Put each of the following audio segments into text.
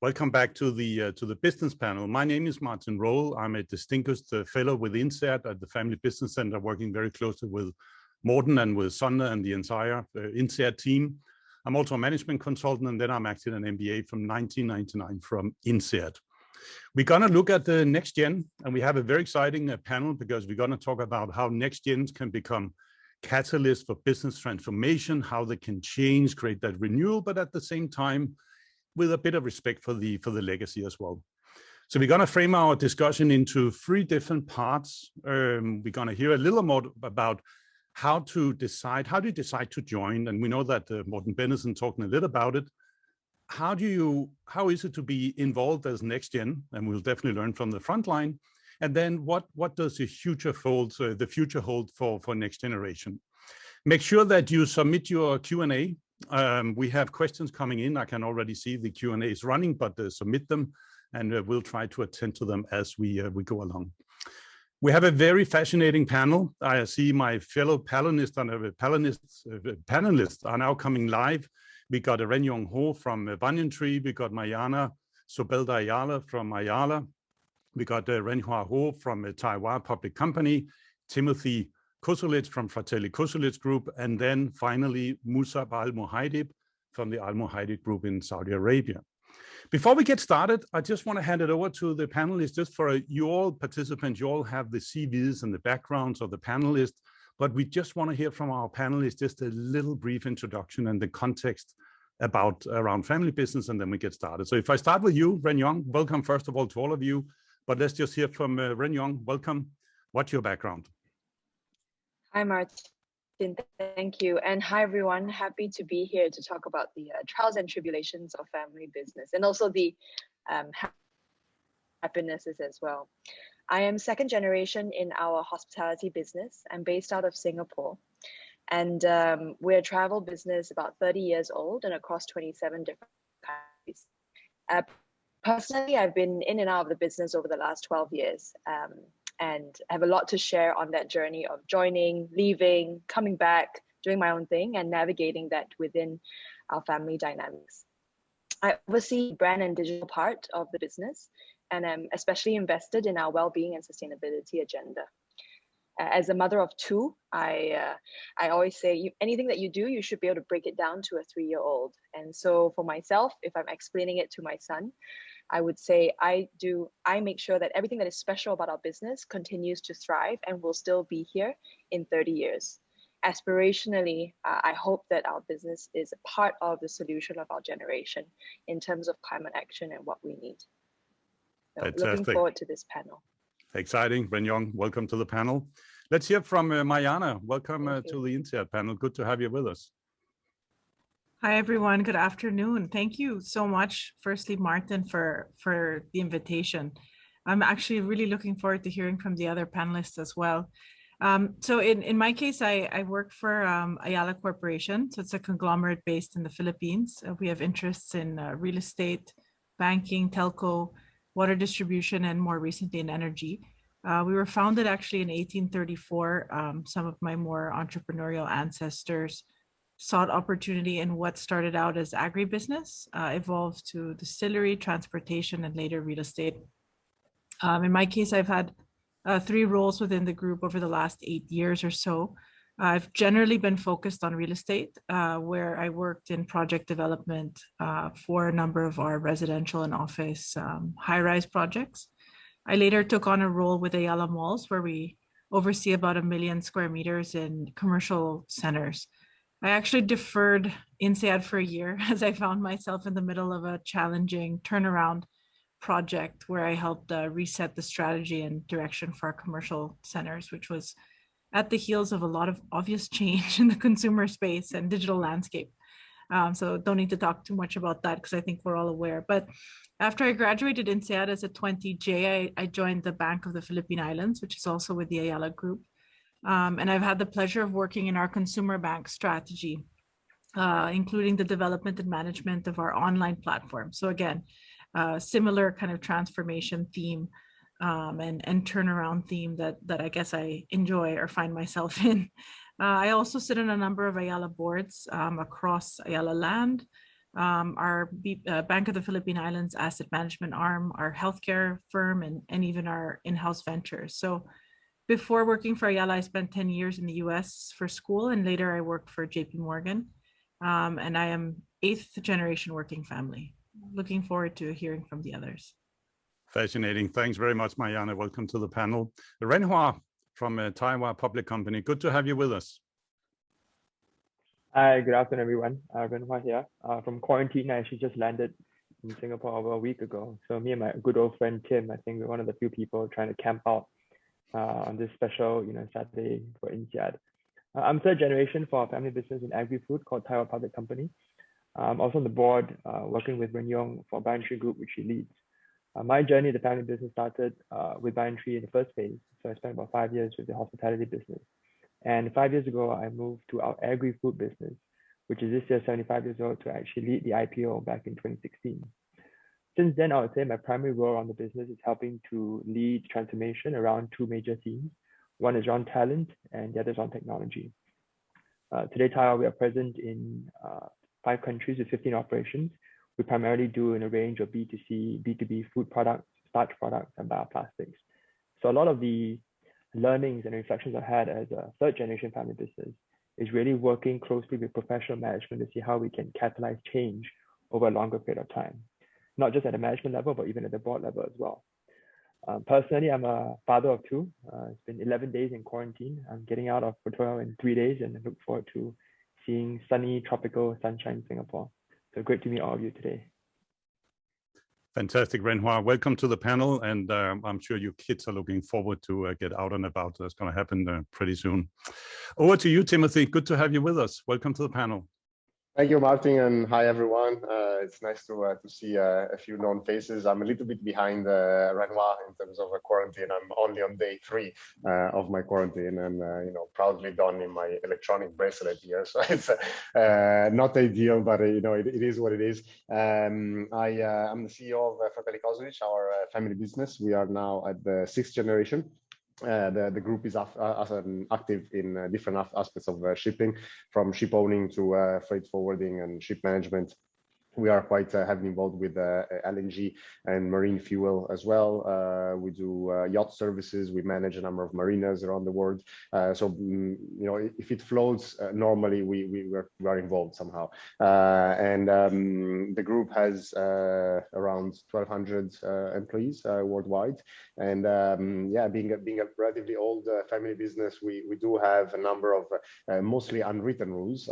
Welcome back to the business panel. My name is Martin Roll. I'm a distinguished fellow with INSEAD at the Family Business Center, working very closely with Morten and with Sonja and the entire INSEAD team. I'm also a management consultant, and then I'm acting an MBA from 1999 from INSEAD. We're going to look at the next gen, and we have a very exciting panel because we're going to talk about how next gens can become catalysts for business transformation, how they can change, create that renewal, but at the same time, with a bit of respect for the legacy as well. So we're going to frame our discussion into three different parts. We're going to hear a little more about how do you decide to join? And we know that Morten Bennison talking a little about it. How is it to be involved as next gen? And we'll definitely learn from the front line. And then what does the future hold for next generation? Make sure that you submit your Q&A. We have questions coming in. I can already see the Q&A is running, but submit them, and we'll try to attend to them as we go along. We have a very fascinating panel. I see my fellow panelists are now coming live. We got Ren Yong Ho from Banyan Tree. We got Mariana Zobel Ayala from Ayala. We got Ren Hua Ho from Taiwan Public Company. Timothy Cosulich from Fratelli Cosulich Group, and then finally Musaab Al-Muhaidib from the Al-Muhaidib Group in Saudi Arabia. Before we get started, I just want to hand it over to the panelists. Just for you all participants, you all have the CVs and the backgrounds of the panelists, but we just want to hear from our panelists just a little brief introduction and the context around family business, and then we get started. So if I start with you, Ren Yong, welcome first of all to all of you, but let's just hear from Ren Yong. Welcome. What's your background? Hi, Martin. Thank you. And hi, everyone. Happy to be here to talk about the trials and tribulations of family business and also the happinesses as well. I am second generation in our hospitality business. I'm based out of Singapore. And we're a travel business about 30 years old and across 27 different countries. Personally, I've been in and out of the business over the last 12 years. And I have a lot to share on that journey of joining, leaving, coming back, doing my own thing, and navigating that within our family dynamics. I oversee the brand and digital part of the business, and I'm especially invested in our well-being and sustainability agenda. As a mother of two, I always say anything that you do, you should be able to break it down to a 3-year-old. And so for myself, if I'm explaining it to my son, I would say I make sure that everything that is special about our business continues to thrive and will still be here in 30 years. Aspirationally, I hope that our business is a part of the solution of our generation in terms of climate action and what we need. So looking forward to this panel. Exciting. Ren Yong, welcome to the panel. Let's hear from Mariana. Welcome to the INSEAD panel. Good to have you with us. Hi, everyone. Good afternoon. Thank you so much, firstly, Martin, for the invitation. I'm actually really looking forward to hearing from the other panelists as well. So in my case, I work for Ayala Corporation. So it's a conglomerate based in the Philippines. We have interests in real estate, banking, telco, water distribution, and more recently in energy. We were founded actually in 1834. Some of my more entrepreneurial ancestors sought opportunity in what started out as agribusiness, evolved to distillery, transportation, and later real estate. In my case, I've had 3 roles within the group over the last 8 years or so. I've generally been focused on real estate, where I worked in project development for a number of our residential and office high-rise projects. I later took on a role with Ayala Malls, where we oversee about 1 million square meters in commercial centers. I actually deferred INSEAD for a year as I found myself in the middle of a challenging turnaround project where I helped reset the strategy and direction for our commercial centers, which was at the heels of a lot of obvious change in the consumer space and digital landscape. So don't need to talk too much about that because I think we're all aware. But after I graduated INSEAD as a 20J, I joined the Bank of the Philippine Islands, which is also with the Ayala Group. And I've had the pleasure of working in our consumer bank strategy, including the development and management of our online platform. So again, similar kind of transformation theme and turnaround theme that I guess I enjoy or find myself in. I also sit on a number of Ayala boards across Ayala Land, our Bank of the Philippine Islands asset management arm, our healthcare firm, and even our in-house ventures. So before working for Ayala, I spent 10 years in the US for school, and later I worked for JP Morgan. And I am 8th generation working family. Looking forward to hearing from the others. Fascinating. Thanks very much, Mariana. Welcome to the panel. Renhua from Taiwan Public Company. Good to have you with us. Hi, good afternoon, everyone. Renhua here. From quarantine, I actually just landed in Singapore over a week ago. So me and my good old friend Tim, I think we're one of the few people trying to camp out on this special, Saturday for INSEAD. I'm third generation for a family business in agri-food called Taiwan Public Company. I'm also on the board working with Ren for Banyan Group, which he leads. My journey in the family business started with Banyan in the first phase. So I spent about 5 years with the hospitality business. And 5 years ago, I moved to our agri-food business, which is this year 75 years old, to actually lead the IPO back in 2016. Since then, I would say my primary role on the business is helping to lead transformation around two major themes. One is around talent, and the other is on technology. Today, Taiwan, we are present in 5 countries with 15 operations. We primarily do in a range of B2C, B2B food products, starch products, and bioplastics. So a lot of the learnings and reflections I had as a third generation family business is really working closely with professional management to see how we can catalyze change over a longer period of time, not just at the management level, but even at the board level as well. Personally, I'm a father of 2. It's been 11 days in quarantine. I'm getting out of Pretoria in 3 days, and I look forward to seeing sunny, tropical sunshine in Singapore. So great to meet all of you today. Fantastic, Renhua. Welcome to the panel, and I'm sure you kids are looking forward to get out and about. That's going to happen pretty soon. Over to you, Timothy. Good to have you with us. Welcome to the panel. Thank you, Martin, and hi, everyone. It's nice to see a few known faces. I'm a little bit behind Renhua in terms of a quarantine. I'm only on day 3 of my quarantine, and proudly donning my electronic bracelet here. So it's not ideal, but it is what it is. I'm the CEO of Fratelli Cosulich, our family business. We are now at the 6th generation. The group is active in different aspects of shipping, from ship owning to freight forwarding and ship management. We are quite heavily involved with LNG and marine fuel as well. We do yacht services. We manage a number of marinas around the world. So if it floats, normally we are involved somehow. And the group has around 1,200 employees worldwide. And being a relatively old family business, we do have a number of mostly unwritten rules,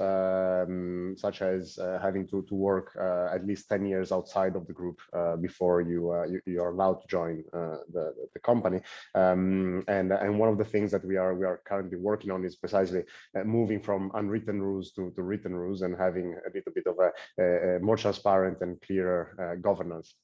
such as having to work at least 10 years outside of the group before you are allowed to join the company. And one of the things that we are currently working on is precisely moving from unwritten rules to written rules, and having a little bit of a more transparent and clearer governance.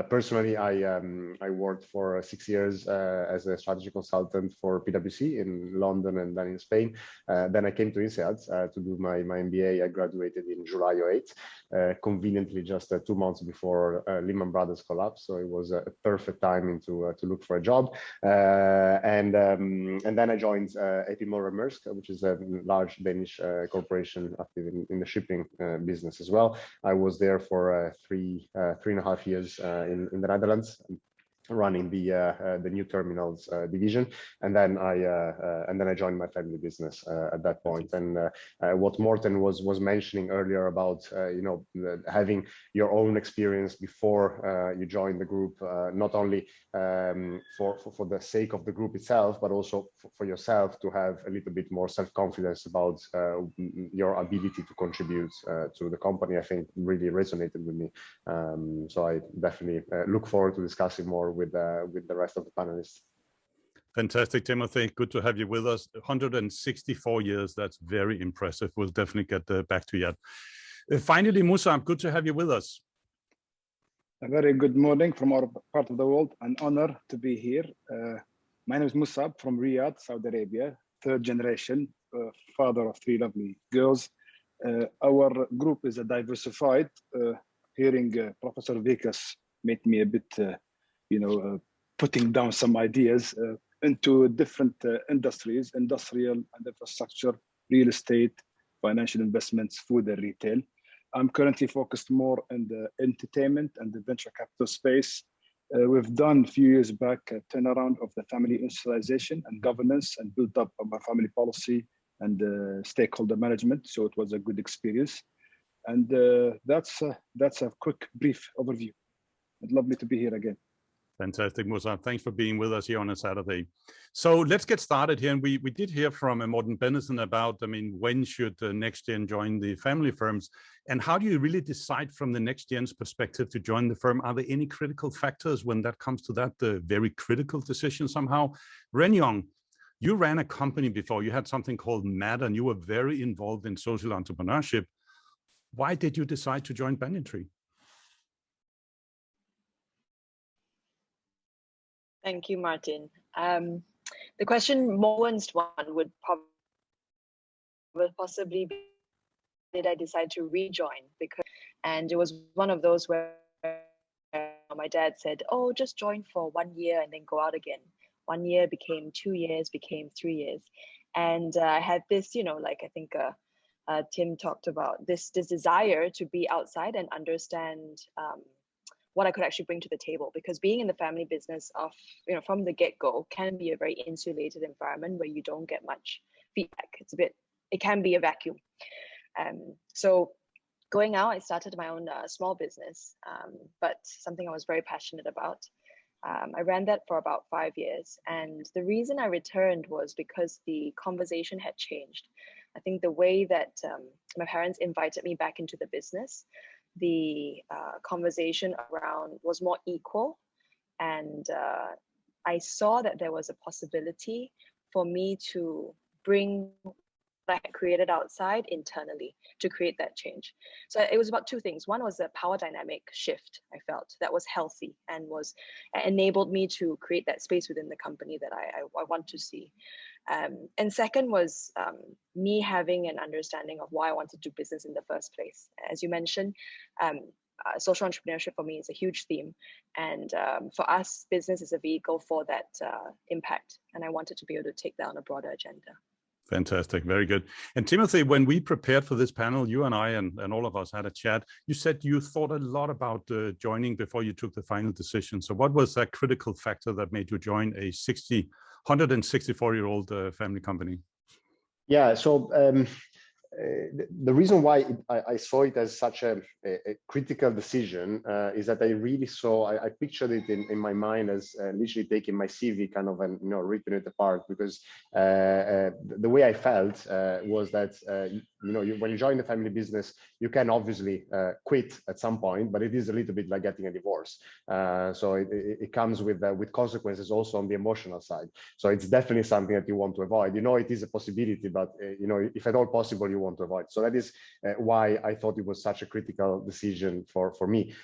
Personally, I worked for 6 years as a strategy consultant for PwC in London and then in Spain. Then I came to INSEAD to do my MBA. I graduated in July 2008, conveniently just 2 months before Lehman Brothers collapsed. So it was a perfect timing to look for a job. And then I joined A.P. Moller - Maersk, which is a large Danish corporation active in the shipping business as well. I was there for 3.5 years in the Netherlands, running the new terminals division, and then I joined my family business at that point. And what Morten was mentioning earlier about having your own experience before you join the group, not only for the sake of the group itself, but also for yourself to have a little bit more self-confidence about your ability to contribute to the company, I think really resonated with me. So I definitely look forward to discussing more with the rest of the panelists. Fantastic, Timothy. Good to have you with us. 164 years. That's very impressive. We'll definitely get back to you. Finally, Musaab, good to have you with us. A very good morning from our part of the world. An honor to be here. My name is Musaab from Riyadh, Saudi Arabia, 3rd generation, father of 3 lovely girls. Our group is a diversified. Hearing Professor Vikas made me a bit putting down some ideas into different industries, industrial and infrastructure, real estate, financial investments, food and retail. I'm currently focused more in the entertainment and the venture capital space. We've done a few years back a turnaround of the family institutionalization and governance and built up our family policy and stakeholder management. So it was a good experience. And that's a quick, brief overview. It's lovely to be here again. Fantastic, Musaab. Thanks for being with us here on a Saturday. So let's get started here. And we did hear from Morten Bennison about, when should Next Gen join the family firms? And how do you really decide from the Next Gen's perspective to join the firm? Are there any critical factors when that comes to that, the very critical decision somehow? Renyong, you ran a company before. You had something called MAD, and you were very involved in social entrepreneurship. Why did you decide to join Banyan Tree? Thank you, Martin. The question most one would possibly be, did I decide to rejoin? And it was one of those where my dad said, oh, just join for 1 year and then go out again. 1 year became 2 years, became 3 years. And I had this, like I think Tim talked about, this desire to be outside and understand what I could actually bring to the table, because being in the family business from the get-go can be a very insulated environment where you don't get much feedback. It can be a vacuum. So going out, I started my own small business, but something I was very passionate about. I ran that for about 5 years. And the reason I returned was because the conversation had changed. I think the way that my parents invited me back into the business, the conversation around was more equal. And I saw that there was a possibility for me to bring what I had created outside internally to create that change. So it was about two things. One was a power dynamic shift I felt that was healthy and enabled me to create that space within the company that I want to see. And second was me having an understanding of why I wanted to do business in the first place. As you mentioned, social entrepreneurship for me is a huge theme. And for us, business is a vehicle for that impact. And I wanted to be able to take that on a broader agenda. Fantastic. Very good. And Timothy, when we prepared for this panel, you and I and all of us had a chat. You said you thought a lot about joining before you took the final decision. So what was that critical factor that made you join a 164-year-old family company? Yeah, so the reason why I saw it as such a critical decision is that I really saw, I pictured it in my mind as literally taking my CV kind of and ripping it apart, because the way I felt was that when you join the family business, you can obviously quit at some point, but it is a little bit like getting a divorce. So it comes with consequences also on the emotional side. So it's definitely something that you want to avoid. It is a possibility, but if at all possible, you want to avoid. So that is why I thought it was such a critical decision for me.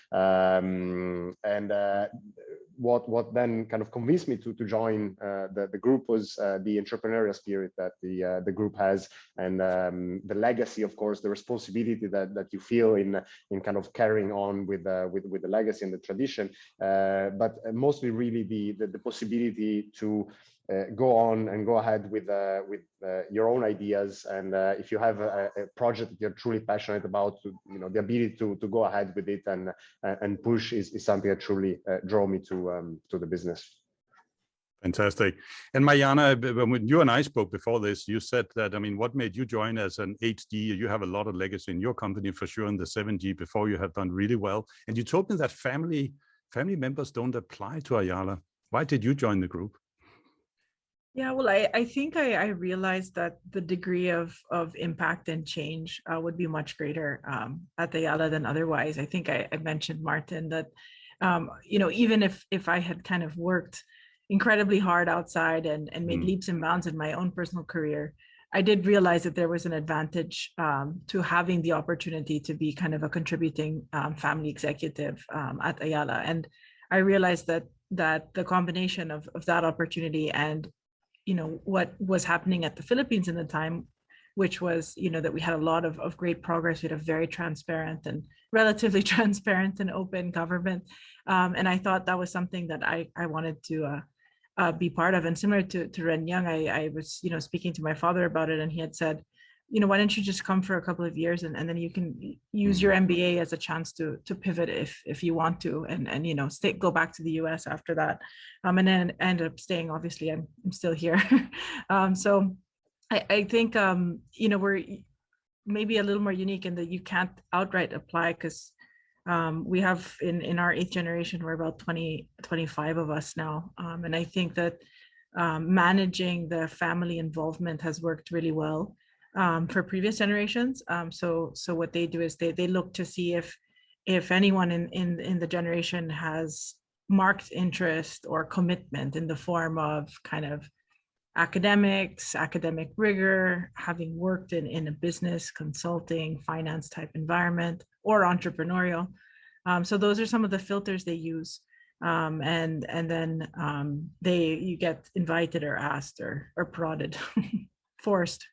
What then kind of convinced me to join the group was the entrepreneurial spirit that the group has, and the legacy, of course, the responsibility that you feel in kind of carrying on with the legacy and the tradition, but mostly really the possibility to go on and go ahead with your own ideas, and if you have a project that you're truly passionate about, the ability to go ahead with it and push is something that truly drove me to the business. Fantastic. And Mariana, when you and I spoke before this, you said that, what made you join as an HD? You have a lot of legacy in your company for sure in the 7G before you have done really well. And you told me that family members don't apply to Ayala. Why did you join the group? Yeah, well, I think I realized that the degree of impact and change would be much greater at Ayala than otherwise. I think I mentioned, Martin, that, even if I had kind of worked incredibly hard outside and made leaps and bounds in my own personal career, I did realize that there was an advantage to having the opportunity to be kind of a contributing family executive at Ayala. And I realized that the combination of that opportunity and what was happening at the Philippines in the time, which was, that we had a lot of great progress. We had a very transparent and relatively transparent and open government. And I thought that was something that I wanted to be part of. And similar to Renyong, I was, speaking to my father about it, and he had said, why don't you just come for a couple of years and then you can use your MBA as a chance to pivot if you want to, and go back to the US after that, and then end up staying. Obviously, I'm still here. So I think we're maybe a little more unique in that you can't outright apply, because we have in our 8th generation, we're about 25 of us now, and I think that managing the family involvement has worked really well for previous generations. So what they do is they look to see if anyone in the generation has marked interest or commitment in the form of kind of academics, academic rigor, having worked in a business, consulting, finance type environment, or entrepreneurial. So those are some of the filters they use. And then you get invited or asked or prodded, forced.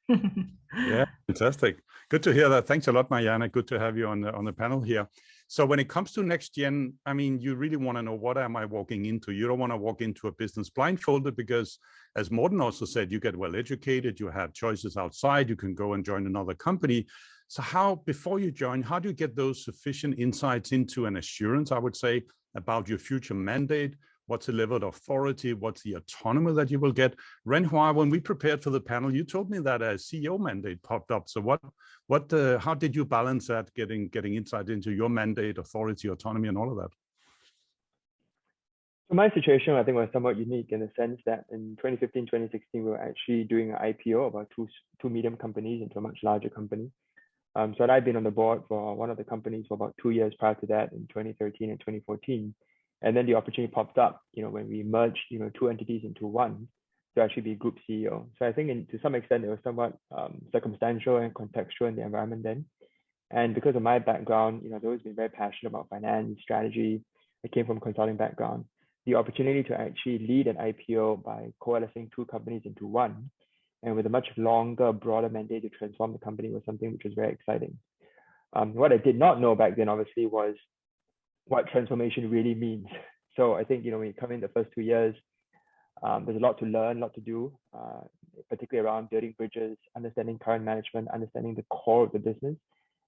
Yeah, fantastic. Good to hear that. Thanks a lot, Mariana. Good to have you on the panel here. So when it comes to next gen, I mean, you really want to know, what am I walking into? You don't want to walk into a business blindfolded, because as Morten also said, you get well educated, you have choices outside, you can go and join another company. So before you join, how do you get those sufficient insights into an assurance, I would say, about your future mandate? What's the level of authority? What's the autonomy that you will get? Renhua, when we prepared for the panel, you told me that a CEO mandate popped up. So how did you balance that, getting insight into your mandate, authority, autonomy, and all of that? So my situation, I think, was somewhat unique in the sense that in 2015, 2016, we were actually doing an IPO about two medium companies into a much larger company. So I'd been on the board for one of the companies for about 2 years prior to that, in 2013 and 2014. And then the opportunity popped up, when we merged, 2 entities into one, to actually be group CEO. So I think to some extent, it was somewhat circumstantial and contextual in the environment then. And because of my background, I've always been very passionate about finance, strategy. I came from a consulting background. The opportunity to actually lead an IPO by coalescing 2 companies into one, and with a much longer, broader mandate to transform the company, was something which was very exciting. What I did not know back then, obviously, was what transformation really means. So I think, when you come in the first 2 years, there's a lot to learn, a lot to do, particularly around building bridges, understanding current management, understanding the core of the business.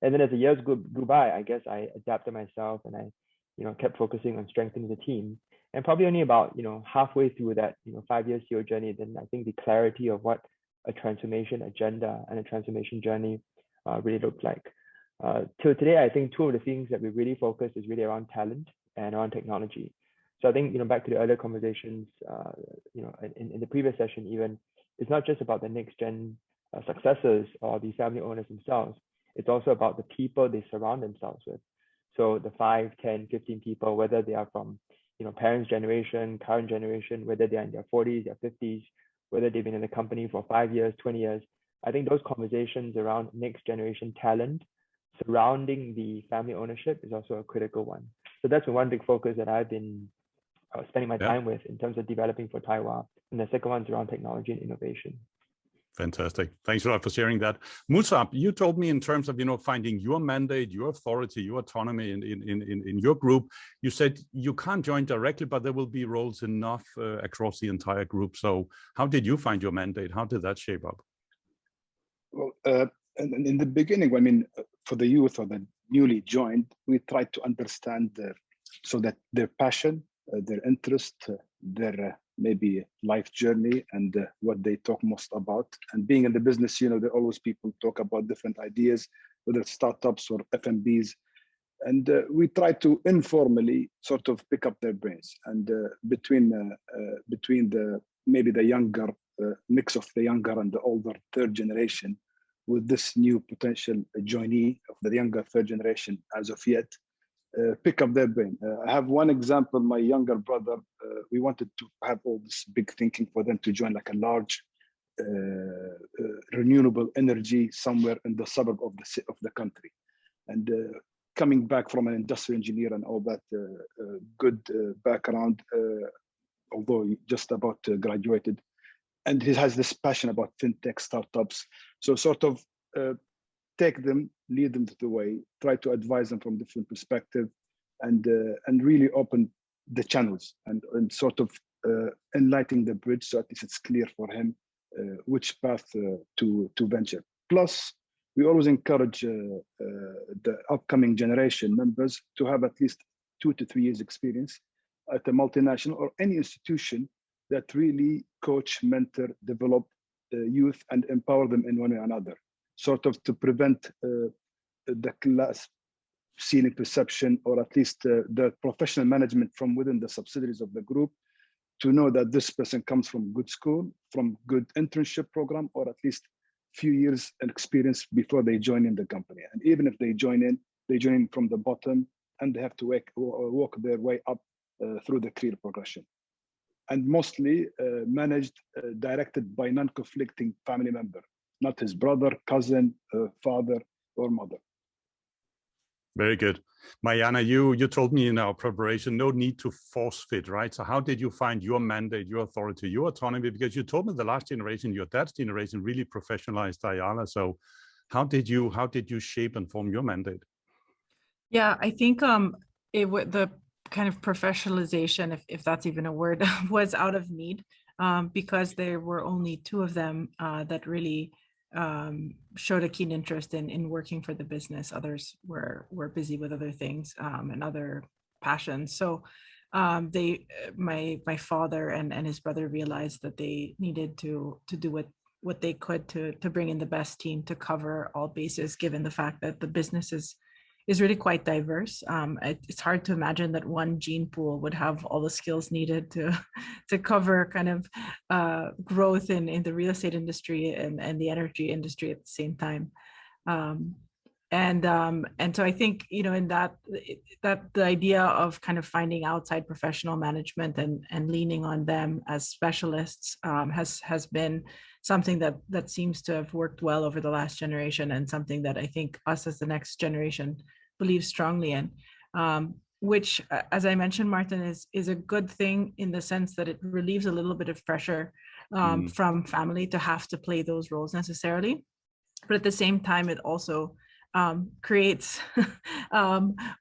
And then as the years grew by, I guess I adapted myself, and I, kept focusing on strengthening the team. And probably only about, halfway through that, 5-year CEO journey, then I think the clarity of what a transformation agenda and a transformation journey really looked like. Till today, I think 2 of the things that we really focus is really around talent and around technology. So I think, back to the earlier conversations, in the previous session even, it's not just about the next gen successors or the family owners themselves. It's also about the people they surround themselves with. So the 5, 10, 15 people, whether they are from, parents' generation, current generation, whether they're in their 40s, their 50s, whether they've been in the company for 5 years, 20 years. I think those conversations around next generation talent surrounding the family ownership is also a critical one. So that's one big focus that I've been spending my time with in terms of developing for Taiwan. And the second one's around technology and innovation. Fantastic. Thanks a lot for sharing that. Musaab, you told me in terms of, finding your mandate, your authority, your autonomy in your group, you said you can't join directly, but there will be roles enough across the entire group. So how did you find your mandate? How did that shape up? Well, in the beginning, I mean, for the youth or the newly joined, we tried to understand so that their passion, their interest, their maybe life journey, and what they talk most about. And being in the business, there are always people talk about different ideas, whether it's startups or FMBs. And we try to informally sort of pick up their brains. And between the maybe the younger mix of the younger and the older 3rd generation, with this new potential joinee of the younger 3rd generation as of yet, pick up their brain. I have one example, my younger brother, we wanted to have all this big thinking for them to join like a large renewable energy somewhere in the suburb of the country. And coming back from an industrial engineer and all that good background, although he just about graduated, and he has this passion about fintech startups. So sort of take them, lead them to the way, try to advise them from different perspective, and really open the channels and sort of enlightening the bridge, so at least it's clear for him which path to venture. Plus, we always encourage the upcoming generation members to have at least 2 to 3 years experience at a multinational or any institution that really coach, mentor, develop youth and empower them in one another, sort of to prevent the class ceiling perception, or at least the professional management from within the subsidiaries of the group, to know that this person comes from good school, from good internship program, or at least few years experience before they join in the company. And even if they join in from the bottom, and they have to walk their way up through the career progression. And mostly managed, directed by non-conflicting family member, not his brother, cousin, father, or mother. Very good. Mariana, you told me in our preparation, no need to force fit, right? So how did you find your mandate, your authority, your autonomy? Because you told me the last generation, your dad's generation, really professionalized Ayala. So how did you shape and form your mandate? Yeah, I think the kind of professionalization, if that's even a word, was out of need, because there were only two of them that really showed a keen interest in working for the business. Others were busy with other things and other passions. So my father and his brother realized that they needed to do what they could to bring in the best team to cover all bases, given the fact that the business is really quite diverse. It's hard to imagine that one gene pool would have all the skills needed to cover kind of growth in the real estate industry and the energy industry at the same time. And so I think, in that the idea of kind of finding outside professional management and leaning on them as specialists has been something that seems to have worked well over the last generation, and something that I think us as the next generation believe strongly in, which, as I mentioned, Martin, is a good thing in the sense that it relieves a little bit of pressure from family to have to play those roles necessarily. But at the same time, it also creates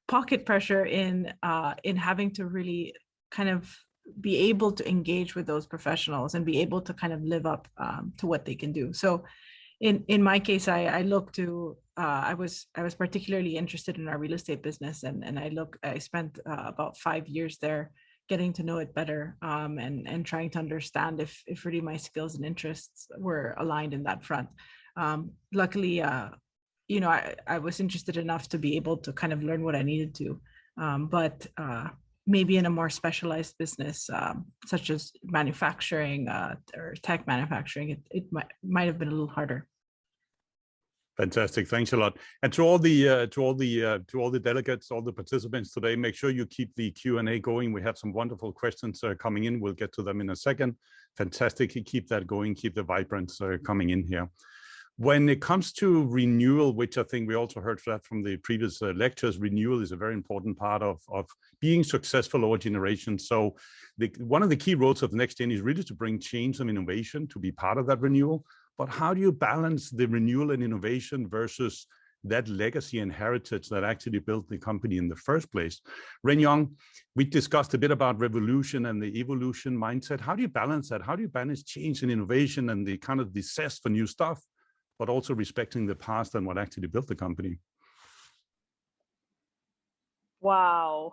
pocket pressure in having to really kind of be able to engage with those professionals and be able to kind of live up to what they can do. So in my case, I look to I was particularly interested in our real estate business, and I spent about 5 years there getting to know it better, and trying to understand if really my skills and interests were aligned in that front. Luckily, I was interested enough to be able to kind of learn what I needed to, but maybe in a more specialized business, such as manufacturing or tech manufacturing, it might have been a little harder. Fantastic, thanks a lot. And to all the delegates, all the participants today, make sure you keep the Q&A going. We have some wonderful questions coming in. We'll get to them in a second. Fantastic, keep that going, keep the vibrance coming in here. When it comes to renewal, which I think we also heard that from the previous lectures, renewal is a very important part of being successful over generations. So one of the key roles of the next gen is really to bring change and innovation to be part of that renewal. But how do you balance the renewal and innovation versus that legacy and heritage that actually built the company in the first place? Ren-Yong, we discussed a bit about revolution and the evolution mindset. How do you balance that? How do you balance change and innovation and the kind of the zest for new stuff, but also respecting the past and what actually built the company? Wow.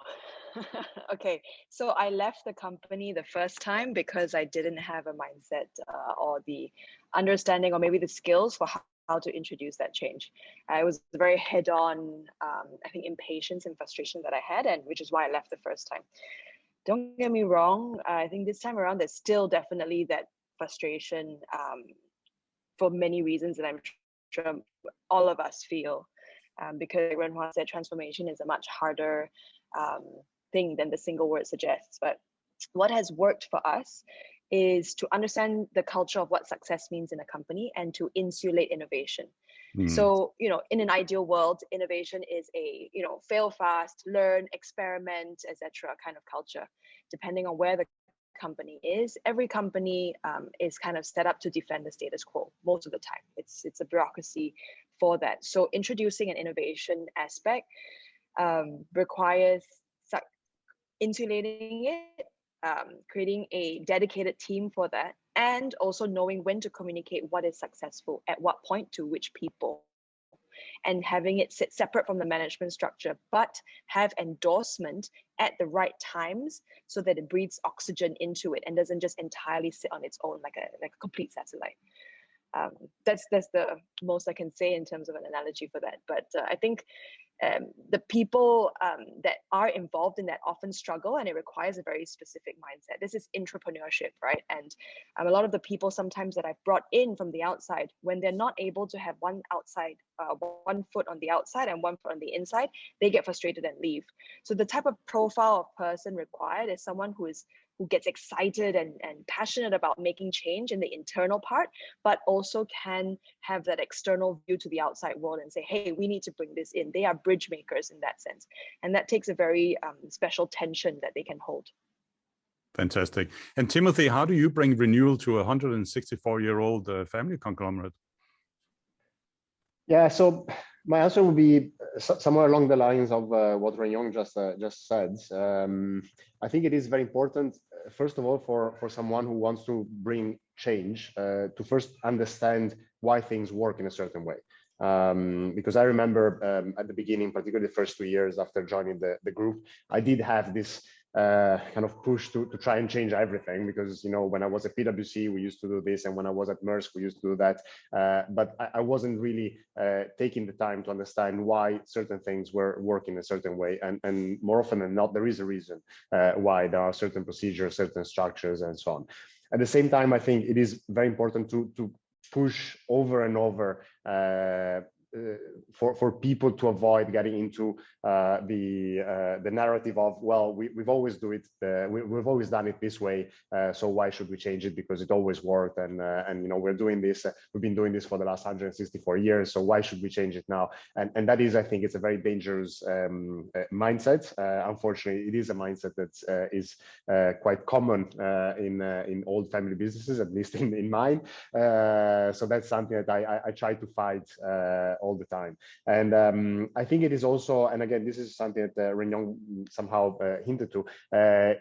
Okay, so I left the company the first time because I didn't have a mindset or the understanding, or maybe the skills for how to introduce that change. I was very head-on, I think, impatience and frustration that I had, and which is why I left the first time. Don't get me wrong, I think this time around there's still definitely that frustration for many reasons that I'm sure all of us feel, because when Juan said transformation is a much harder thing than the single word suggests. But what has worked for us is to understand the culture of what success means in a company and to insulate innovation. So, in an ideal world, innovation is a, fail fast, learn, experiment, etc. kind of culture. Depending on where the company is, every company is kind of set up to defend the status quo most of the time. It's a bureaucracy for that. So introducing an innovation aspect requires insulating it, creating a dedicated team for that, and also knowing when to communicate what is successful at what point to which people. and having it sit separate from the management structure, but have endorsement at the right times so that it breathes oxygen into it and doesn't just entirely sit on its own like a complete satellite. That's the most I can say in terms of an analogy for that. But I think the people that are involved in that often struggle, and it requires a very specific mindset. This is entrepreneurship, right? And a lot of the people sometimes that I've brought in from the outside, when they're not able to have one foot on the outside and one foot on the inside, they get frustrated and leave. So the type of profile of person required is someone who gets excited and passionate about making change in the internal part, but also can have that external view to the outside world and say, hey, we need to bring this in. They are bridge makers in that sense. And that takes a very special tension that they can hold. Fantastic. And Timothy, how do you bring renewal to a 164-year-old family conglomerate? Yeah, so my answer would be somewhere along the lines of what Renyong just said. I think it is very important, first of all, for someone who wants to bring change, to first understand why things work in a certain way. Because I remember at the beginning, particularly the first 2 years after joining the group, I did have this kind of push to try and change everything, because, you know, when I was at PwC, we used to do this, and when I was at Maersk, we used to do that. But I wasn't really taking the time to understand why certain things were working a certain way. And more often than not, there is a reason why there are certain procedures, certain structures, and so on. At the same time, I think it is very important to push over and over for people to avoid getting into the narrative of, well, we've always we've always done it this way, so why should we change it, because it always worked, and you know, we've been doing this for the last 164 years, so why should we change it now? And that is, I think, it's a very dangerous mindset. Unfortunately, it is a mindset that is quite common in old family businesses, at least in mine. So that's something that I try to fight all the time. And I think it is also, and again, this is something that Renyong somehow hinted to,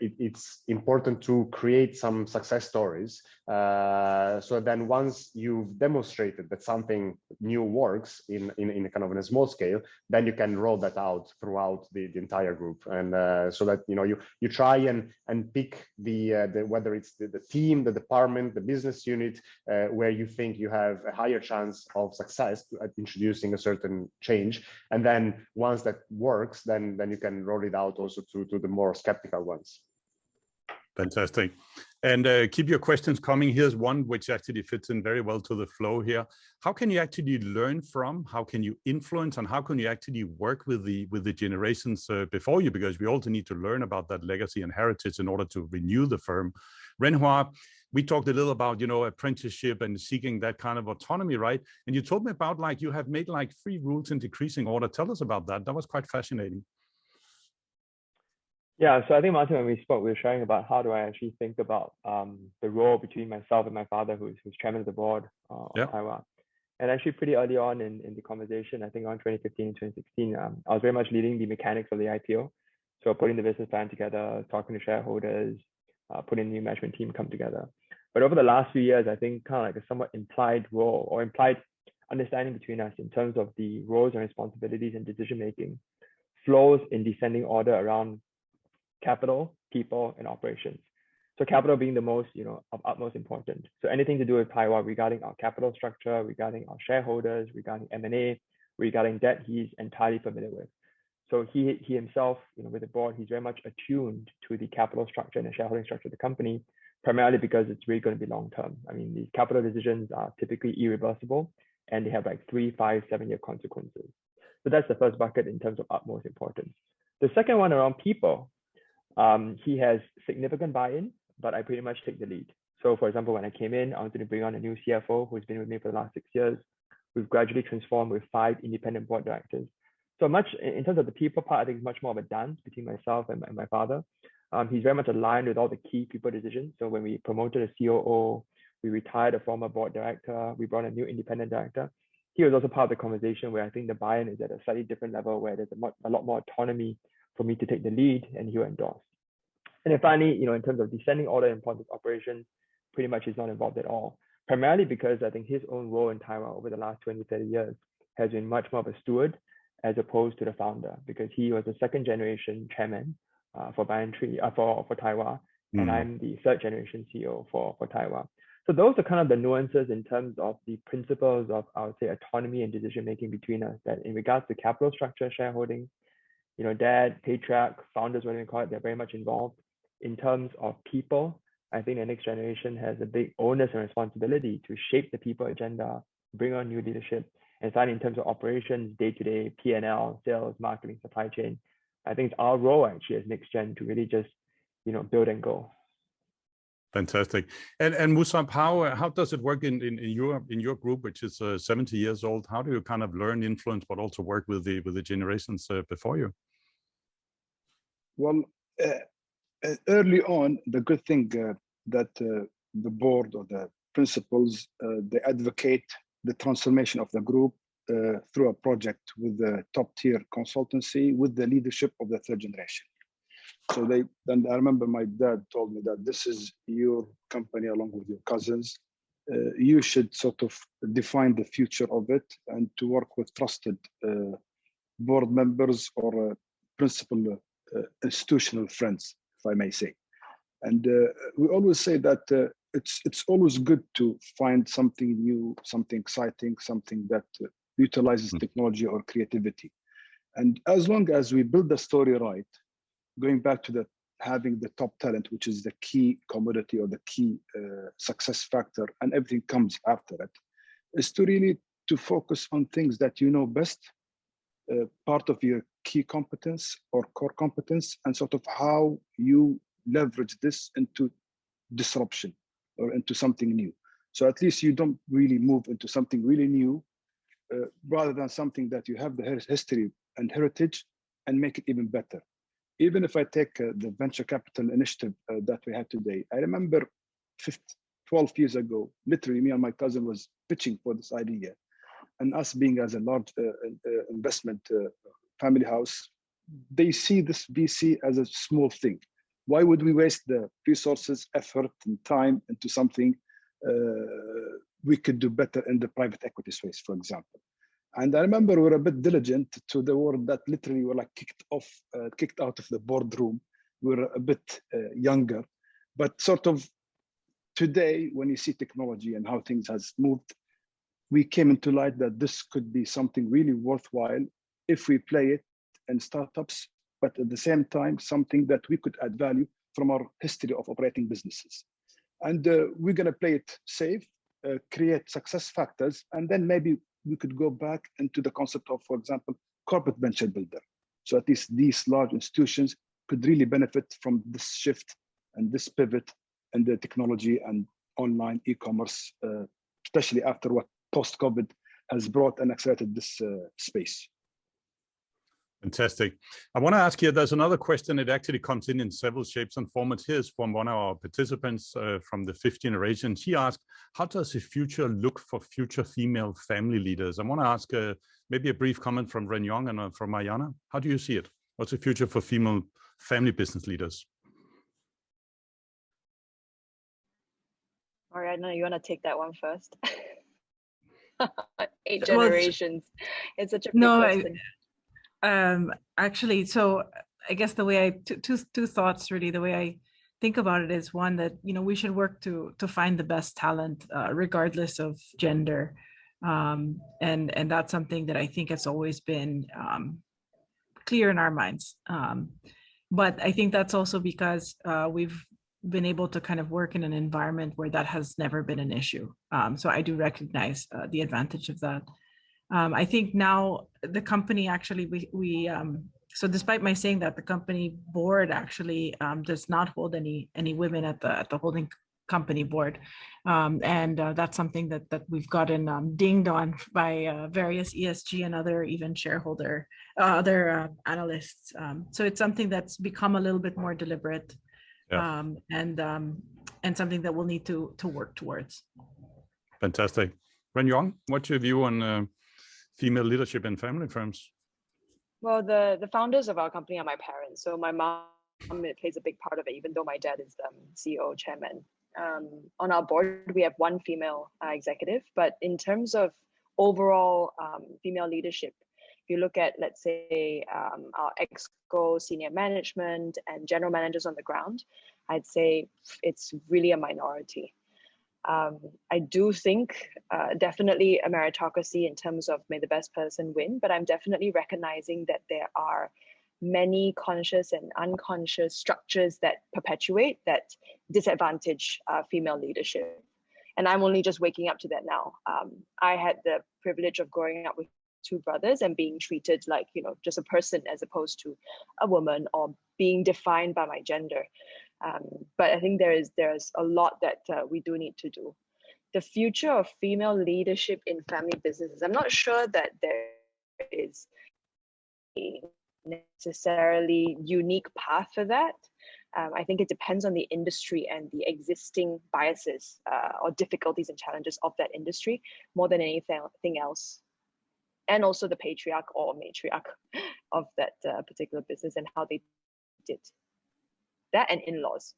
it's important to create some success stories. So then once you've demonstrated that something new works in a kind of in a small scale, then you can roll that out throughout the entire group. And so that, you know, you try and pick the whether it's the team, the department, the business unit, where you think you have a higher chance of success at introducing a certain change. And then once that works, then you can roll it out also to the more skeptical ones. Fantastic. And keep your questions coming. Here's one which actually fits in very well to the flow here. How can you actually learn from, how can you influence, and how can you actually work with the generations before you? Because we also need to learn about that legacy and heritage in order to renew the firm. Renhua, we talked a little about, you know, apprenticeship and seeking that kind of autonomy, right? And you told me about, like, you have made like 3 rules in decreasing order. Tell us about that. That was quite fascinating. Yeah, so I think, Martin, when we spoke, we were sharing about how do I actually think about the role between myself and my father, who's chairman of the board of Taiwan. And actually pretty early on in the conversation, I think around 2015 and 2016, I was very much leading the mechanics of the IPO. So putting the business plan together, talking to shareholders, putting the new management team come together. But over the last few years, I think kind of like a somewhat implied role or implied understanding between us in terms of the roles and responsibilities and decision-making flows in descending order around capital, people, and operations. So capital being the most, you know, of utmost importance. So anything to do with Taiwan regarding our capital structure, regarding our shareholders, regarding M&A, regarding debt, he's entirely familiar with. So he himself, you know, with the board, he's very much attuned to the capital structure and the shareholding structure of the company, primarily because it's really going to be long-term. I mean, these capital decisions are typically irreversible, and they have like 3, 5, 7-year consequences. So that's the first bucket in terms of utmost importance. The second one around people, he has significant buy-in, but I pretty much take the lead. So for example, when I came in, I wanted to bring on a new CFO who's been with me for the last 6 years. We've gradually transformed with 5 independent board directors. So much in terms of the people part, I think it's much more of a dance between myself and my father. He's very much aligned with all the key people decisions. So when we promoted a COO, we retired a former board director, we brought a new independent director. He was also part of the conversation where I think the buy-in is at a slightly different level, where there's a lot more autonomy for me to take the lead, and he'll endorse. And then finally, you know, in terms of descending order and Pontus operations, pretty much he's not involved at all, primarily because I think his own role in Taiwan over the last 20, 30 years has been much more of a steward as opposed to the founder, because he was the second generation chairman for Banyan for Taiwan, and I'm the third generation CEO for Taiwan. So those are kind of the nuances in terms of the principles of, I would say, autonomy and decision making between us. That in regards to capital structure, shareholding, dad, patriarch, founders, whatever you call it, they're very much involved. In terms of people, I think the next generation has a big onus and responsibility to shape the people agenda, bring on new leadership, and finally, in terms of operations, day-to-day, P&L, sales, marketing, supply chain, I think it's our role actually as next gen to really just, build and go. Fantastic. And Musaab, how does it work in your group, which is 70 years old? How do you kind of learn, influence, but also work with the generations before you? Well, early on, the good thing that the board or the principals, they advocate the transformation of the group through a project with the top tier consultancy with the leadership of the third generation. So then I remember my dad told me that this is your company along with your cousins. You should sort of define the future of it and to work with trusted board members or principal institutional friends, if I may say. And we always say that it's always good to find something new, something exciting, something that utilizes technology or creativity. And as long as we build the story right, going back to having the top talent, which is the key commodity or the key success factor, and everything comes after it, is to really to focus on things that you know best, part of your key competence or core competence, and sort of how you leverage this into disruption or into something new. So at least you don't really move into something really new, rather than something that you have the history and heritage and make it even better. Even if I take the venture capital initiative that we have today, I remember 12 years ago, literally me and my cousin was pitching for this idea. And us being as a large investment family house, they see this VC as a small thing. Why would we waste the resources, effort, and time into something we could do better in the private equity space, for example? And I remember we were a bit diligent to the word that literally were like kicked out of the boardroom. We were a bit younger, but sort of today, when you see technology and how things has moved, we came into light that this could be something really worthwhile if we play it in startups, but at the same time, something that we could add value from our history of operating businesses. And we're going to play it safe, create success factors, and then maybe we could go back into the concept of, for example, corporate venture builder. So at least these large institutions could really benefit from this shift and this pivot in the technology and online e-commerce, especially after what post-COVID has brought and accelerated this space. Fantastic. I want to ask you, there's another question. It actually comes in several shapes and formats. Here's from one of our participants from the fifth generation. She asked, how does the future look for future female family leaders? I want to ask maybe a brief comment from Renyong and from Mariana. How do you see it? What's the future for female family business leaders? Mariana, you want to take that one first? 8 generations. It's such a big question. Actually, so I guess the way two thoughts really. The way I think about it is one that we should work to find the best talent regardless of gender, and that's something that I think has always been clear in our minds. But I think that's also because we've been able to kind of work in an environment where that has never been an issue. So I do recognize the advantage of that. I think now the company actually, so despite my saying that, the company board actually does not hold any women at the holding company board. And that's something that we've gotten dinged on by various ESG and other even shareholder, other analysts. So it's something that's become a little bit more deliberate, and something that we'll need to work towards. Fantastic. Renyong, what's your view on female leadership in family firms? Well, the founders of our company are my parents. So my mom plays a big part of it, even though my dad is the CEO chairman. On our board, we have one female executive, but in terms of overall female leadership. If you look at, let's say, our ExCo senior management and general managers on the ground, I'd say it's really a minority. I do think definitely a meritocracy in terms of may the best person win, but I'm definitely recognizing that there are many conscious and unconscious structures that perpetuate, that disadvantage female leadership. And I'm only just waking up to that now. I had the privilege of growing up with two brothers and being treated like, you know, just a person as opposed to a woman, or being defined by my gender. But I think there's a lot that we do need to do. The future of female leadership in family businesses, I'm not sure that there is a necessarily unique path for that. I think it depends on the industry and the existing biases or difficulties and challenges of that industry more than anything else. And also the patriarch or matriarch of that particular business and how they did that, and in-laws.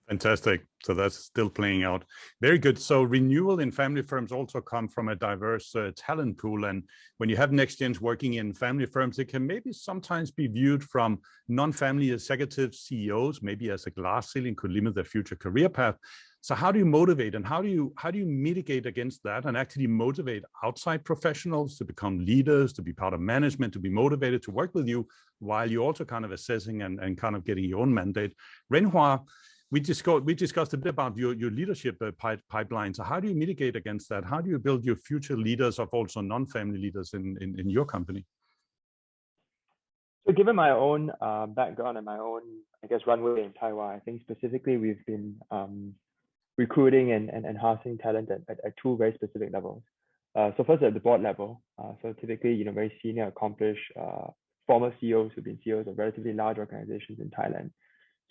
Fantastic. So that's still playing out. Very good. So renewal in family firms also come from a diverse talent pool. And when you have next gens working in family firms, it can maybe sometimes be viewed from non-family executives, CEOs, maybe as a glass ceiling, could limit their future career path. So how do you motivate, and how do you mitigate against that and actually motivate outside professionals to become leaders, to be part of management, to be motivated to work with you while you're also kind of assessing and kind of getting your own mandate? Renhua, we discussed a bit about your leadership pipeline. So how do you mitigate against that? How do you build your future leaders of also non-family leaders in your company? So given my own background and my own, I guess, runway in Taiwan, I think specifically we've been recruiting and enhancing talent at two very specific levels. So first at the board level. So typically, you know, very senior, accomplished former CEOs who've been CEOs of relatively large organizations in Thailand.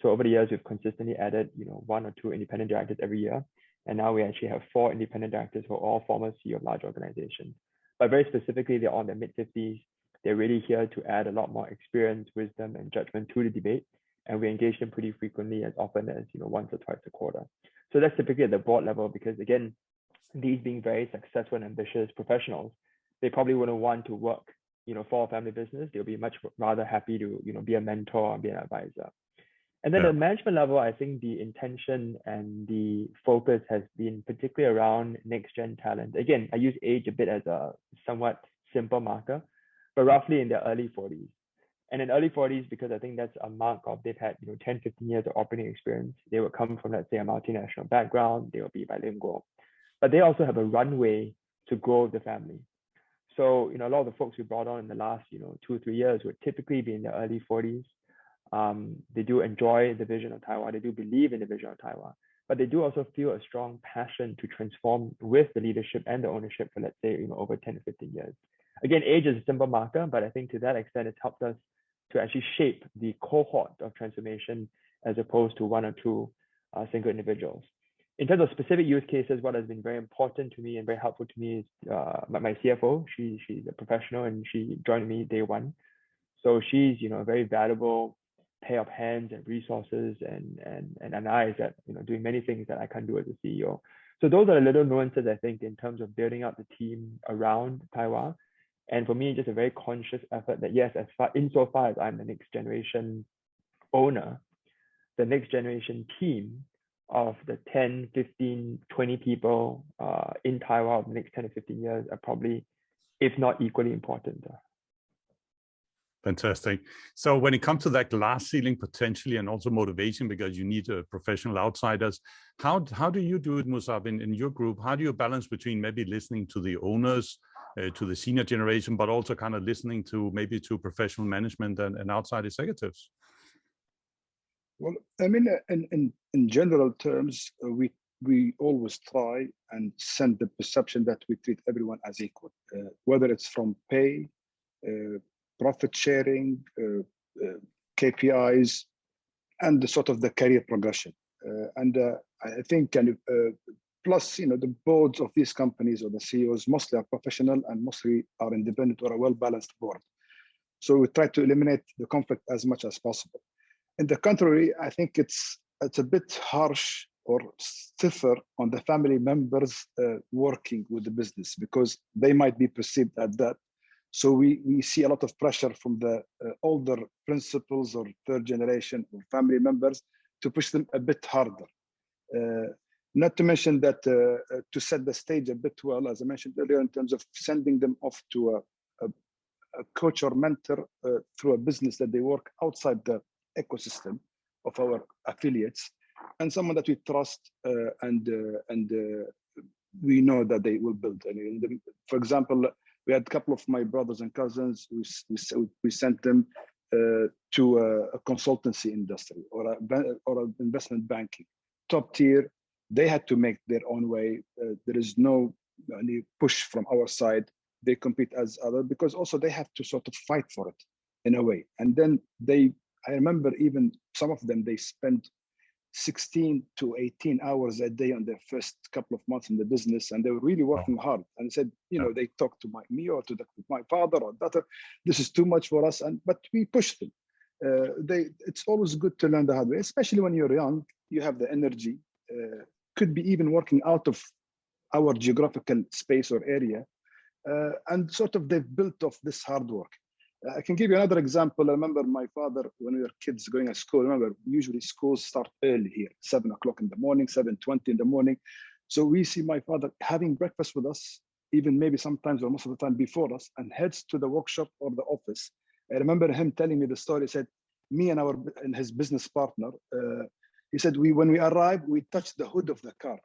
So over the years, we've consistently added, you know, 1 or 2 independent directors every year. And now we actually have 4 independent directors who are all former CEO of large organizations. But very specifically, they're on their mid-50s. They're really here to add a lot more experience, wisdom, and judgment to the debate. And we engage them pretty frequently, as often as, you know, once or twice a quarter. So that's typically at the board level, because again, these being very successful and ambitious professionals, they probably wouldn't want to work, you know, for a family business. They'll be much rather happy to, you know, be a mentor and be an advisor. And then at the management level, I think the intention and the focus has been particularly around next gen talent. Again, I use age a bit as a somewhat simple marker, but roughly in their early 40s. And in early 40s, because I think that's a mark of they've had, you know, 10, 15 years of operating experience. They would come from, let's say, a multinational background. They will be bilingual, but they also have a runway to grow the family. So, you know, a lot of the folks we brought on in the last, you know, 2 or 3 years would typically be in their early 40s. They do enjoy the vision of Taiwan. They do believe in the vision of Taiwan, but they do also feel a strong passion to transform with the leadership and the ownership for, let's say, you know, over 10 to 15 years. Again, age is a simple marker, but I think to that extent, it's helped us to actually shape the cohort of transformation as opposed to 1 or 2 single individuals. In terms of specific use cases, what has been very important to me and very helpful to me is my CFO. She's a professional and she joined me day 1. So she's, you know, a very valuable pair of hands and resources and eyes at, you know, doing many things that I can't do as a CEO. So those are the little nuances, I think, in terms of building out the team around Taiwan. And for me, just a very conscious effort that, yes, insofar as I'm the next generation owner, the next generation team of the 10, 15, 20 people in Taiwan of the next 10 to 15 years are probably, if not equally important. Fantastic. So when it comes to that glass ceiling potentially, and also motivation, because you need professional outsiders, how do you do it, Musaab, in your group? How do you balance between maybe listening to the owners, to the senior generation, but also kind of listening to maybe to professional management and outside executives? Well, I mean, in general terms, we always try and send the perception that we treat everyone as equal, whether it's from pay, profit sharing, KPIs, and the sort of the career progression. I think plus, you know, the boards of these companies or the CEOs mostly are professional and mostly are independent or a well-balanced board. So we try to eliminate the conflict as much as possible. In the contrary, I think it's a bit harsh or stiffer on the family members working with the business, because they might be perceived as that. So we see a lot of pressure from the older principals or third generation or family members to push them a bit harder. Not to mention that to set the stage a bit well, as I mentioned earlier, in terms of sending them off to a coach or mentor through a business that they work outside the ecosystem of our affiliates, and someone that we trust and we know that they will build. I mean, for example, we had a couple of my brothers and cousins. We sent them to a consultancy industry or an investment banking, top tier. They had to make their own way. There is no any push from our side. They compete as other, because also they have to sort of fight for it in a way. And then I remember even some of them, they spend 16 to 18 hours a day on their first couple of months in the business, and they were really working hard. And said, you know, they talked to me or to my father or daughter, this is too much for us, but we pushed them. It's always good to learn the hard way, especially when you're young. You have the energy. Could be even working out of our geographical space or area, and sort of they've built off this hard work. I can give you another example. I remember my father, when we were kids going to school, remember, usually schools start early here, 7 o'clock in the morning, 7:20 in the morning. So we see my father having breakfast with us, even maybe sometimes or most of the time before us, and heads to the workshop or the office. I remember him telling me the story. He said, me and his business partner, he said, when we arrive, we touch the hood of the car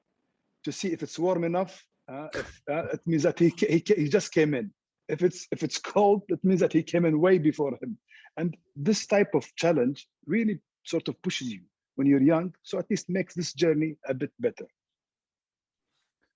to see if it's warm enough. It means that he just came in. If it's cold, it means that he came in way before him. And this type of challenge really sort of pushes you when you're young. So at least makes this journey a bit better.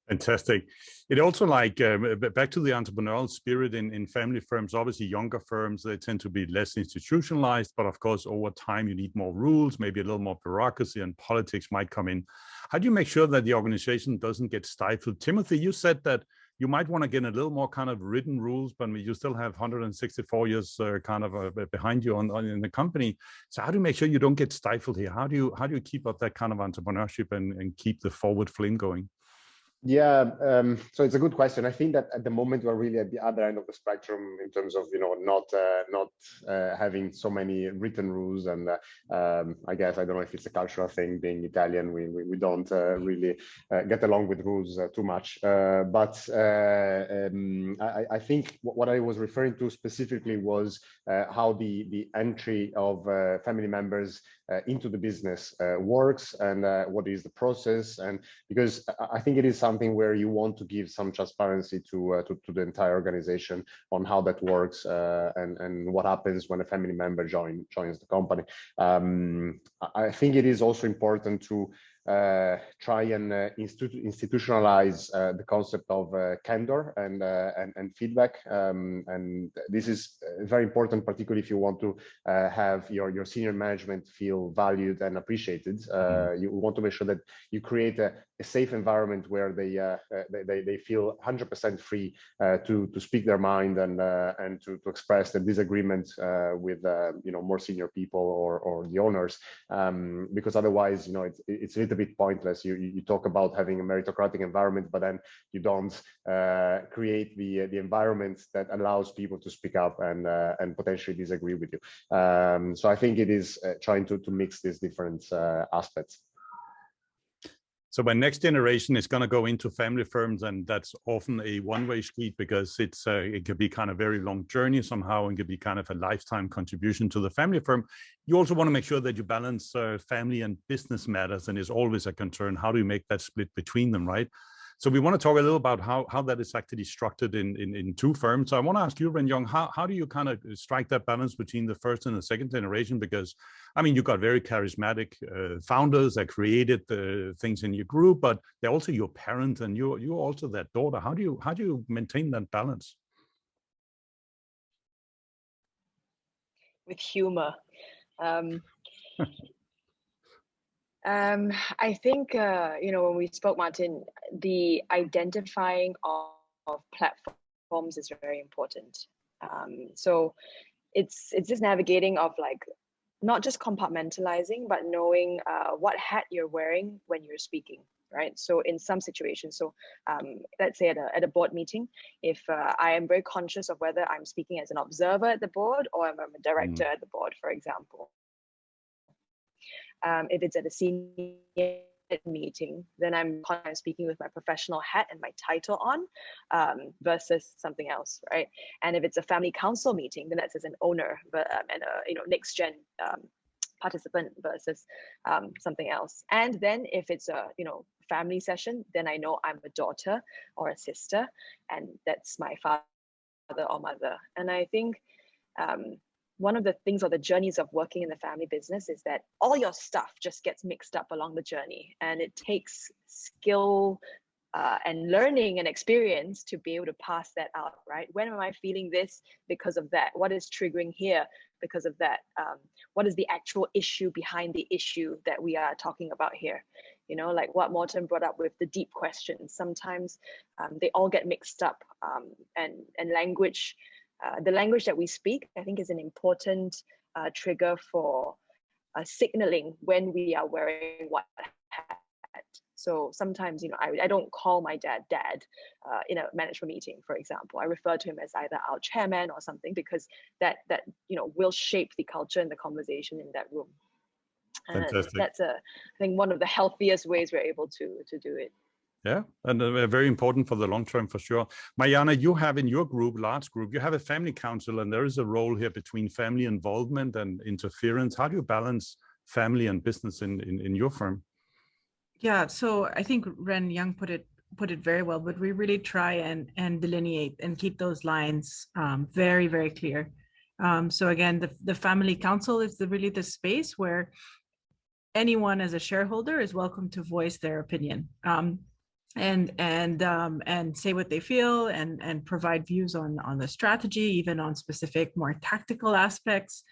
Fantastic. It also, like, back to the entrepreneurial spirit in family firms. Obviously younger firms, they tend to be less institutionalized, but of course over time you need more rules, maybe a little more bureaucracy, and politics might come in. How do you make sure that the organization doesn't get stifled? Timothy, you said that you might want to get a little more kind of written rules, but you still have 164 years kind of behind you in the company. So how do you make sure you don't get stifled here? How do you keep up that kind of entrepreneurship and keep the forward flame going? Yeah, so it's a good question. I think that at the moment we're really at the other end of the spectrum in terms of, you know, not having so many written rules, and I guess, I don't know if it's a cultural thing. Being Italian, we don't really get along with rules too much. But I think what I was referring to specifically was how the entry of family members into the business works, and what is the process, and because I think it is something where you want to give some transparency to the entire organization on how that works, and what happens when a family member joins the company. I think it is also important to try and institutionalize the concept of candor and feedback, and this is very important, particularly if you want to have your senior management feel valued and appreciated. You want to make sure that you create a safe environment where they feel 100% free to speak their mind and to express their disagreement with more senior people or the owners, because otherwise, you know, it's a little bit pointless. You talk about having a meritocratic environment, but then you don't create the environment that allows people to speak up and potentially disagree with you. So I think it is trying to mix these different aspects. So my next generation is going to go into family firms, and that's often a one-way street, because it could be kind of very long journey somehow, and could be kind of a lifetime contribution to the family firm. You also want to make sure that you balance family and business matters, and is always a concern. How do you make that split between them, right? So we want to talk a little about how that is actually structured in two firms. So I want to ask you, Renjong, how do you kind of strike that balance between the first and the second generation? Because, I mean, you've got very charismatic founders that created the things in your group, but they're also your parents, and you're also their daughter. How do you maintain that balance? With humor. I think, when we spoke, Martin, the identifying of platforms is very important. So it's just navigating of, like, not just compartmentalizing, but knowing what hat you're wearing when you're speaking, right? So in some situations, let's say at a board meeting, if I am very conscious of whether I'm speaking as an observer at the board or I'm a director at the board, for example. If it's at a senior meeting, then I'm speaking with my professional hat and my title on versus something else, right? And if it's a family council meeting, then that's as an owner and a next gen participant versus something else. And then if it's a family session, then I know I'm a daughter or a sister, and that's my father or mother. And I think one of the things or the journeys of working in the family business is that all your stuff just gets mixed up along the journey, and it takes skill and learning and experience to be able to pass that out, right? When am I feeling this because of that? What is triggering here because of that? What is the actual issue behind the issue that we are talking about here? Like what Morten brought up with the deep questions. Sometimes they all get mixed up, and language, the language that we speak, I think, is an important trigger for signaling when we are wearing what hat. So sometimes, I don't call my dad in a management meeting, for example. I refer to him as either our chairman or something, because that will shape the culture and the conversation in that room. And Fantastic. that's I think one of the healthiest ways we're able to do it. Yeah, and very important for the long term, for sure. Mariana, you have in your group, large group, you have a family council, and there is a role here between family involvement and interference. How do you balance family and business in your firm? Yeah, so I think Ren Young put it very well, but we really try and delineate and keep those lines very, very clear. So again, the family council is really the space where anyone as a shareholder is welcome to voice their opinion. And say what they feel and provide views on the strategy, even on specific, more tactical aspects,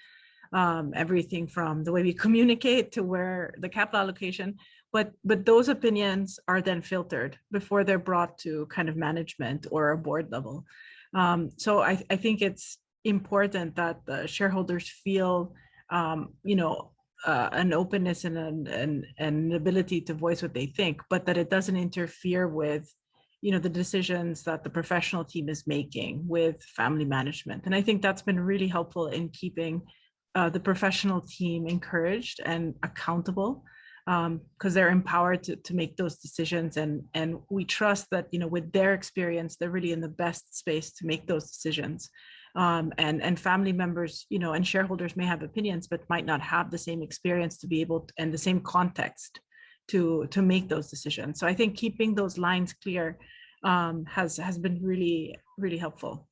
everything from the way we communicate to where the capital allocation. But those opinions are then filtered before they're brought to kind of management or a board level. So I think it's important that the shareholders feel, an openness and an ability to voice what they think, but that it doesn't interfere with, the decisions that the professional team is making with family management. And I think that's been really helpful in keeping the professional team encouraged and accountable, because they're empowered to make those decisions. And we trust that, with their experience, they're really in the best space to make those decisions. And family members, and shareholders may have opinions, but might not have the same experience to be able to, and the same context to make those decisions. So I think keeping those lines clear has been really, really helpful.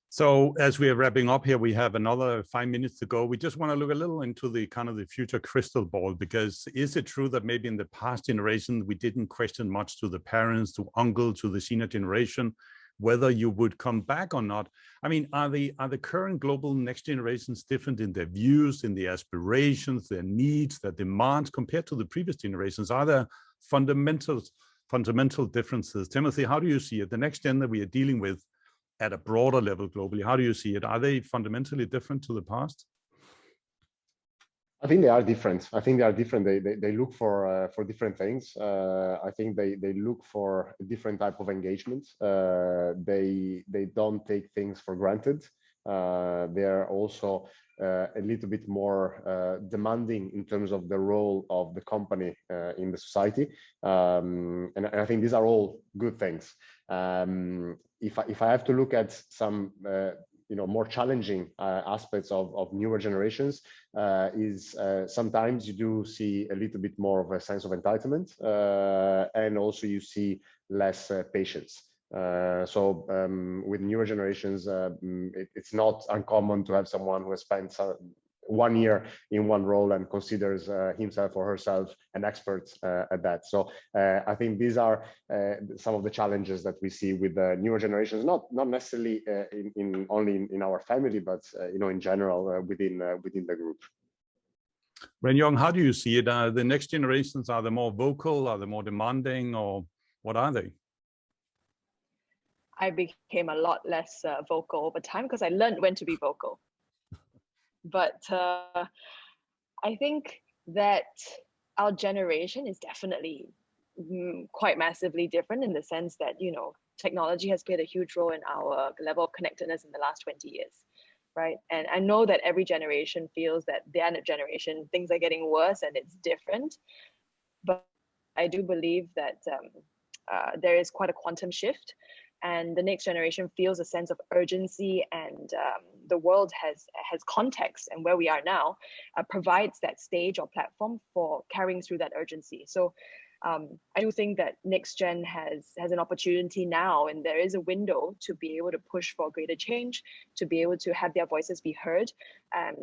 So as we are wrapping up here, we have another 5 minutes to go. We just want to look a little into the kind of the future crystal ball, because is it true that maybe in the past generation, we didn't question much to the parents, to uncle, to the senior generation, whether you would come back or not? I mean, are the current global next generations different in their views, in their aspirations, their needs, their demands compared to the previous generations? Are there fundamental differences? Timothy, how do you see it? The next gen that we are dealing with at a broader level globally, how do you see it? Are they fundamentally different to the past? I think they are different. They look for different things. I think they look for a different type of engagement. They don't take things for granted. They are also a little bit more demanding in terms of the role of the company in the society. And I think these are all good things. If I have to look at some more challenging aspects of newer generations, is sometimes you do see a little bit more of a sense of entitlement, and also you see less patience. So with newer generations, it's not uncommon to have someone who has spent 1 year in one role and considers himself or herself an expert at that. So I think these are some of the challenges that we see with the newer generations, not necessarily only in our family, but in general within the group. Ren Yong, how do you see it? The next generations, are they more vocal? Are they more demanding, or what are they? I became a lot less vocal over time because I learned when to be vocal. But I think that our generation is definitely quite massively different in the sense that, you know, technology has played a huge role in our level of connectedness in the last 20 years, right? And I know that every generation feels that their generation, things are getting worse and it's different. But I do believe that there is quite a quantum shift, and the next generation feels a sense of urgency, and the world has context, and where we are now provides that stage or platform for carrying through that urgency. So I do think that next gen has an opportunity now, and there is a window to be able to push for greater change, to be able to have their voices be heard,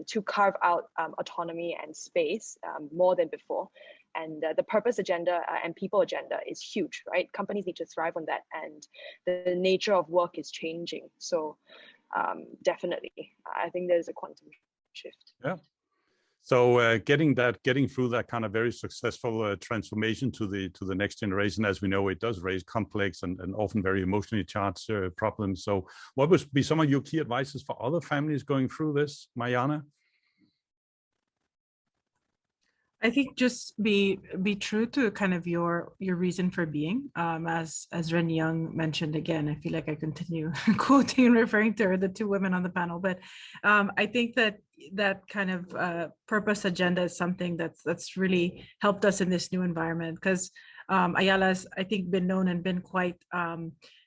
to carve out autonomy and space more than before. And the purpose agenda and people agenda is huge, right? Companies need to thrive on that, and the nature of work is changing. So definitely, I think there's a quantum shift. Yeah. So getting through that kind of very successful transformation to the next generation, as we know, it does raise complex and often very emotionally charged problems. So what would be some of your key advices for other families going through this, Mariana? I think just be true to kind of your reason for being. As Ren Young mentioned again, I feel like I continue quoting and referring to her, the two women on the panel. But I think that kind of purpose agenda is something that's really helped us in this new environment, because Ayala's, I think, been known and been quite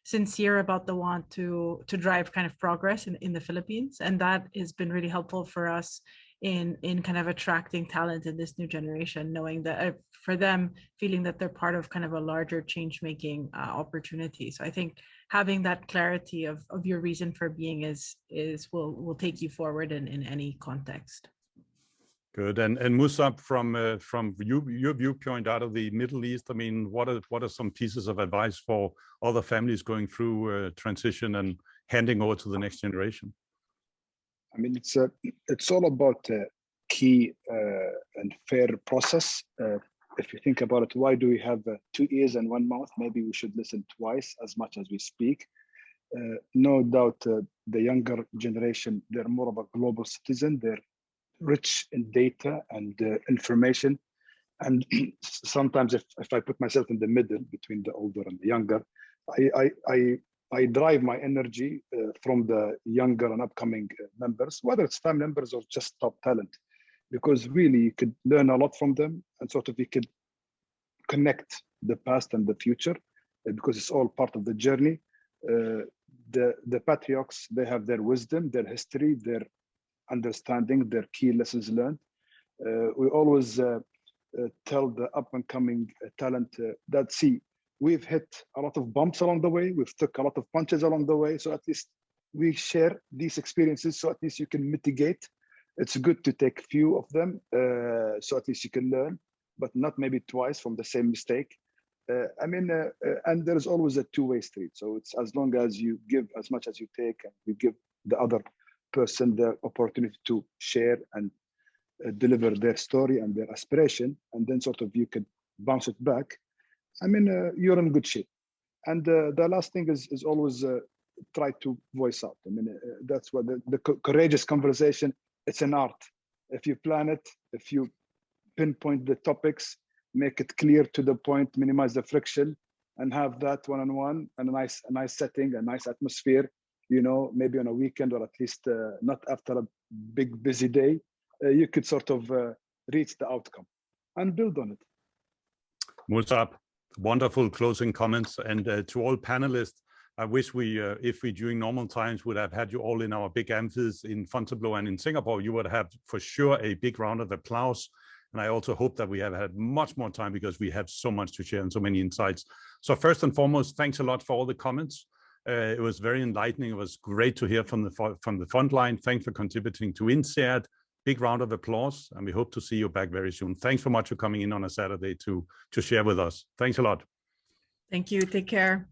sincere about the want to drive kind of progress in the Philippines, and that has been really helpful for us in kind of attracting talent in this new generation, knowing that for them, feeling that they're part of kind of a larger change making opportunity. So I think having that clarity of your reason for being will take you forward in any context. Good. And Musaab, from your viewpoint out of the Middle East, I mean, what are some pieces of advice for other families going through transition and handing over to the next generation? I mean, it's all about a key and fair process. If you think about it, why do we have 2 ears and 1 mouth? Maybe we should listen twice as much as we speak. No doubt, the younger generation, they're more of a global citizen. They're rich in data and information. And sometimes if I put myself in the middle between the older and the younger, I drive my energy from the younger and upcoming members, whether it's family members or just top talent, because really you could learn a lot from them, and sort of you could connect the past and the future, because it's all part of the journey. The patriarchs, they have their wisdom, their history, their understanding, their key lessons learned. We always tell the up and coming talent that, see, we've hit a lot of bumps along the way. We've took a lot of punches along the way. So at least we share these experiences. So at least you can mitigate. It's good to take few of them. So at least you can learn, but not maybe twice from the same mistake. And there's always a two-way street. So it's as long as you give as much as you take, and you give the other person the opportunity to share and deliver their story and their aspiration, and then sort of you can bounce it back. I mean, you're in good shape. And the last thing is always try to voice out. I mean, that's what the courageous conversation, it's an art. If you plan it, if you pinpoint the topics, make it clear to the point, minimize the friction, and have that one-on-one and a nice setting, a nice atmosphere, you know, maybe on a weekend, or at least not after a big busy day, you could sort of reach the outcome and build on it. Musaab, wonderful closing comments. And to all panelists, I wish if we during normal times would have had you all in our big amphis in Fontainebleau and in Singapore, you would have for sure a big round of applause. And I also hope that we have had much more time, because we have so much to share and so many insights. So first and foremost, thanks a lot for all the comments. It was very enlightening. It was great to hear from the front line. Thanks for contributing to INSEAD. Big round of applause, and we hope to see you back very soon. Thanks so much for coming in on a Saturday to share with us. Thanks a lot. Thank you. Take care.